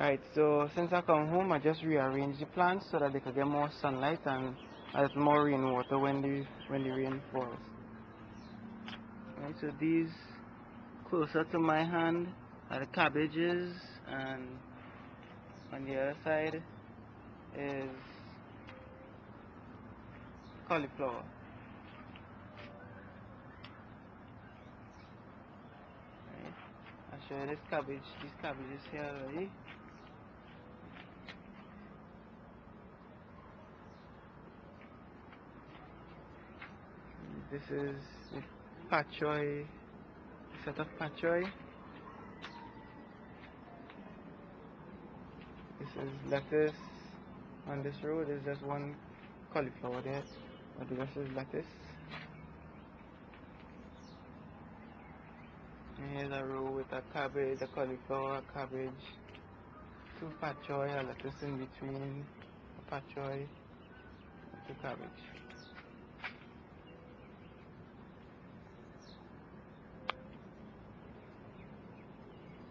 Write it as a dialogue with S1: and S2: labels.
S1: Right, so since I come home, I just rearrange the plants so that they could get more sunlight and have more rainwater when the rain falls. Right, so these closer to my hand are the cabbages, and on the other side is cauliflower. Right, I'll show you these cabbages here already. This is the patchoy, set of patchoy. This is lettuce. On this row there's just one cauliflower there, but the rest is lettuce. And here's a row with a cabbage, a cauliflower, a cabbage, two patchoy, a lettuce in between, a patchoy, two cabbage.